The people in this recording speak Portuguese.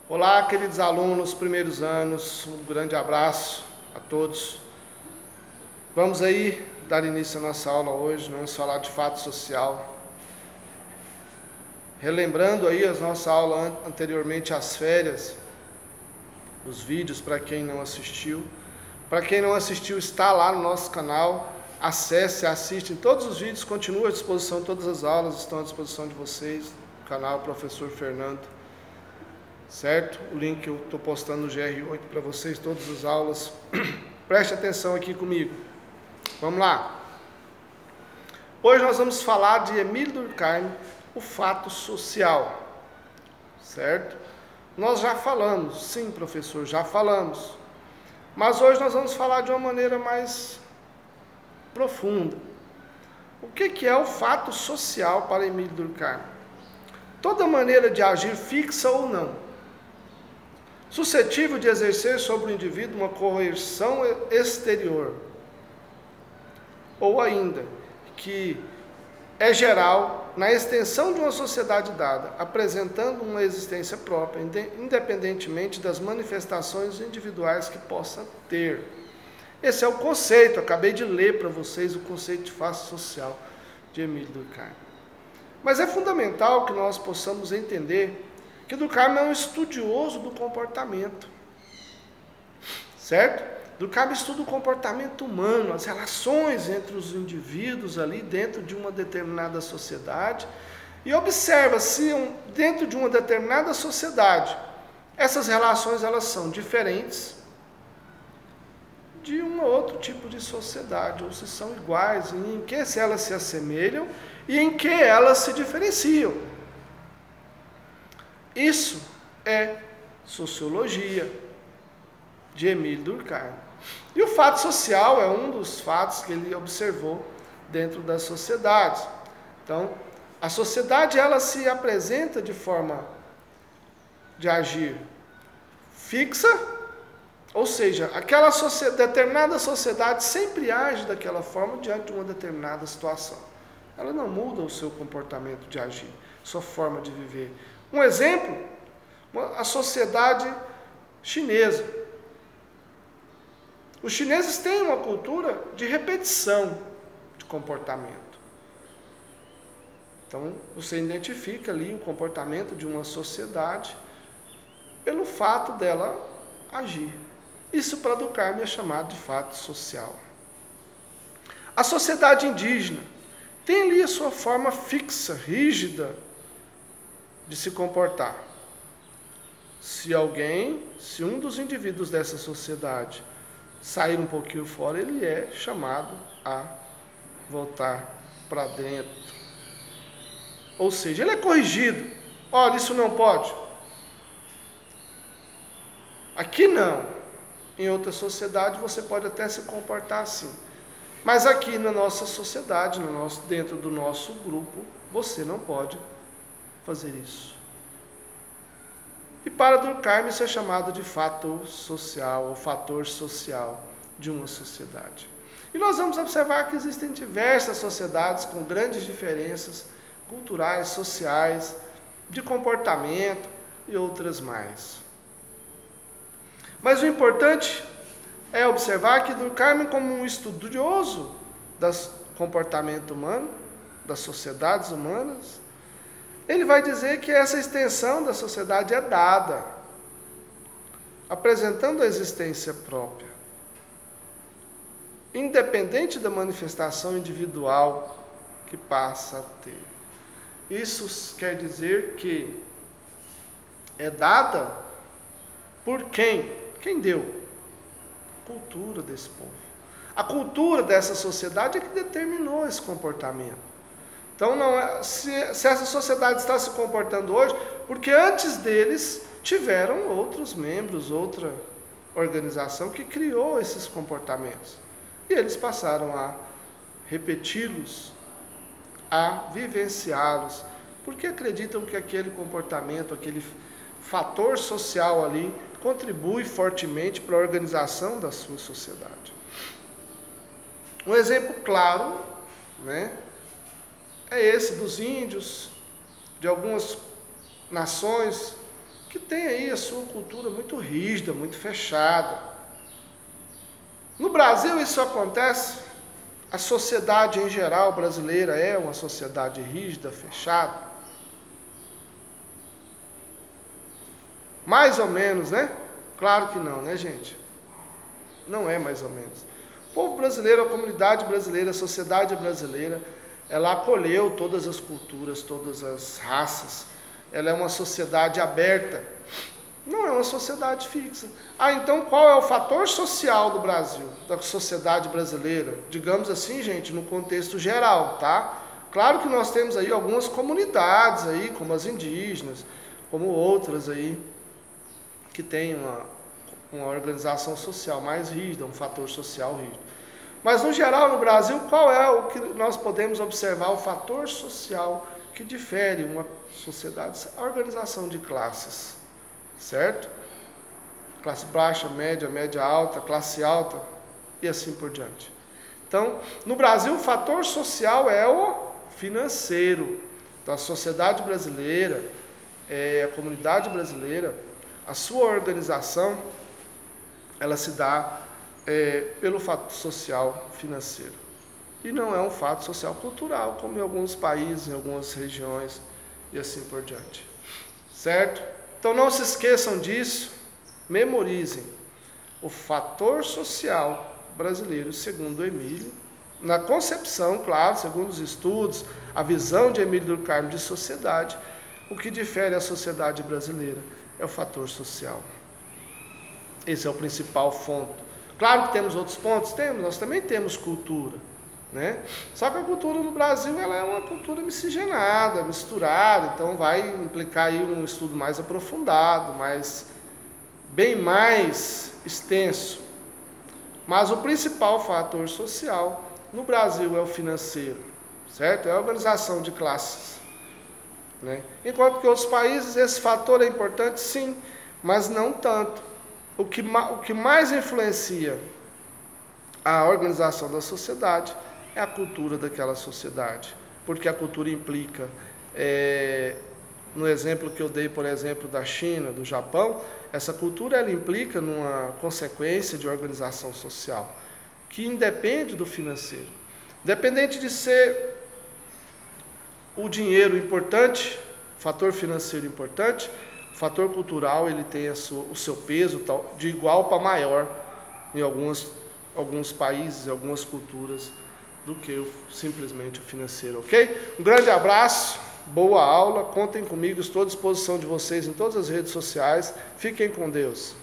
Olá, queridos alunos, primeiros anos, um grande abraço a todos. Vamos aí dar início à nossa aula hoje, vamos falar de fato social. Relembrando aí a nossa aula anteriormente às férias, os vídeos para quem não assistiu. Para quem não assistiu, está lá no nosso canal, acesse, assiste todos os vídeos, continua à disposição, todas as aulas estão à disposição de vocês, no canal Professor Fernando. Certo? O link eu estou postando no GR8 para vocês, todas as aulas. Preste atenção aqui comigo. Vamos lá. Hoje nós vamos falar de Émile Durkheim, o fato social. Certo? Nós já falamos, sim, professor, já falamos. Mas hoje nós vamos falar de uma maneira mais profunda. O que é o fato social para Émile Durkheim? Toda maneira de agir, fixa ou não, suscetível de exercer sobre o indivíduo uma coerção exterior, ou ainda, que é geral na extensão de uma sociedade dada, apresentando uma existência própria, independentemente das manifestações individuais que possa ter. Esse é o conceito, acabei de ler para vocês o conceito de fato social de Émile Durkheim. Mas é fundamental que nós possamos entender que Durkheim é um estudioso do comportamento, certo? Durkheim estuda o comportamento humano, as relações entre os indivíduos ali dentro de uma determinada sociedade, e observa se dentro de uma determinada sociedade, essas relações elas são diferentes de um outro tipo de sociedade, ou se são iguais, em que elas se assemelham e em que elas se diferenciam. Isso é sociologia de Émile Durkheim. E o fato social é um dos fatos que ele observou dentro das sociedades. Então, a sociedade ela se apresenta de forma de agir fixa, ou seja, aquela determinada sociedade sempre age daquela forma diante de uma determinada situação. Ela não muda o seu comportamento de agir, sua forma de viver. Um exemplo, a sociedade chinesa. Os chineses têm uma cultura de repetição de comportamento. Então, você identifica ali o comportamento de uma sociedade pelo fato dela agir. Isso para Durkheim é chamado de fato social. A sociedade indígena tem ali a sua forma fixa, rígida, de se comportar. Se um dos indivíduos dessa sociedade sair um pouquinho fora, ele é chamado a voltar para dentro. Ou seja, ele é corrigido. Olha, isso não pode. Aqui não. Em outra sociedade você pode até se comportar assim. Mas aqui na nossa sociedade, dentro do nosso grupo, você não pode fazer isso. E para Durkheim isso é chamado de fato social, ou fator social de uma sociedade. E nós vamos observar que existem diversas sociedades com grandes diferenças culturais, sociais, de comportamento e outras mais. Mas o importante é observar que Durkheim, como um estudioso do comportamento humano, das sociedades humanas, ele vai dizer que essa extensão da sociedade é dada, apresentando a existência própria, independente da manifestação individual que passa a ter. Isso quer dizer que é dada por quem? Quem deu? A cultura desse povo. A cultura dessa sociedade é que determinou esse comportamento. Então, se essa sociedade está se comportando hoje, porque antes deles tiveram outros membros, outra organização que criou esses comportamentos. E eles passaram a repeti-los, a vivenciá-los, porque acreditam que aquele comportamento, aquele fator social ali, contribui fortemente para a organização da sua sociedade. Um exemplo claro, é esse dos índios, de algumas nações que tem aí a sua cultura muito rígida, muito fechada. No Brasil isso acontece? A sociedade em geral brasileira é uma sociedade rígida, fechada? Mais ou menos, né? Claro que não, né, gente? Não é mais ou menos. O povo brasileiro, a comunidade brasileira, a sociedade brasileira, ela acolheu todas as culturas, todas as raças. Ela é uma sociedade aberta. Não é uma sociedade fixa. Ah, então qual é o fator social do Brasil, da sociedade brasileira? Digamos assim, gente, no contexto geral, tá? Claro que nós temos aí algumas comunidades aí, como as indígenas, como outras aí, que têm uma organização social mais rígida, um fator social rígido. Mas, no geral, no Brasil, qual é o que nós podemos observar, o fator social que difere uma sociedade? A organização de classes, certo? Classe baixa, média alta, classe alta e assim por diante. Então, no Brasil, o fator social é o financeiro. Então, a sociedade brasileira, a comunidade brasileira, a sua organização, ela se dá pelo fato social financeiro. E não é um fato social cultural, como em alguns países, em algumas regiões e assim por diante. Certo? Então não se esqueçam disso, memorizem. O fator social brasileiro, segundo Emílio, na concepção, claro, segundo os estudos, a visão de Emílio Durkheim de sociedade, o que difere a sociedade brasileira é o fator social. Esse é o principal ponto. Claro que temos outros pontos, nós também temos cultura, né? Só que a cultura no Brasil ela é uma cultura miscigenada, misturada, então vai implicar aí um estudo mais aprofundado, bem mais extenso. Mas o principal fator social no Brasil é o financeiro, certo? É a organização de classes, né? Enquanto que outros países esse fator é importante, sim, mas não tanto. O que mais influencia a organização da sociedade é a cultura daquela sociedade, porque a cultura implica, no exemplo que eu dei, por exemplo, da China, do Japão, essa cultura ela implica numa consequência de organização social, que independe do financeiro. Independente de ser o dinheiro importante, fator financeiro importante, o fator cultural ele tem o seu peso de igual para maior em alguns países, em algumas culturas, do que simplesmente o financeiro, ok? Um grande abraço, boa aula, contem comigo, estou à disposição de vocês em todas as redes sociais, fiquem com Deus.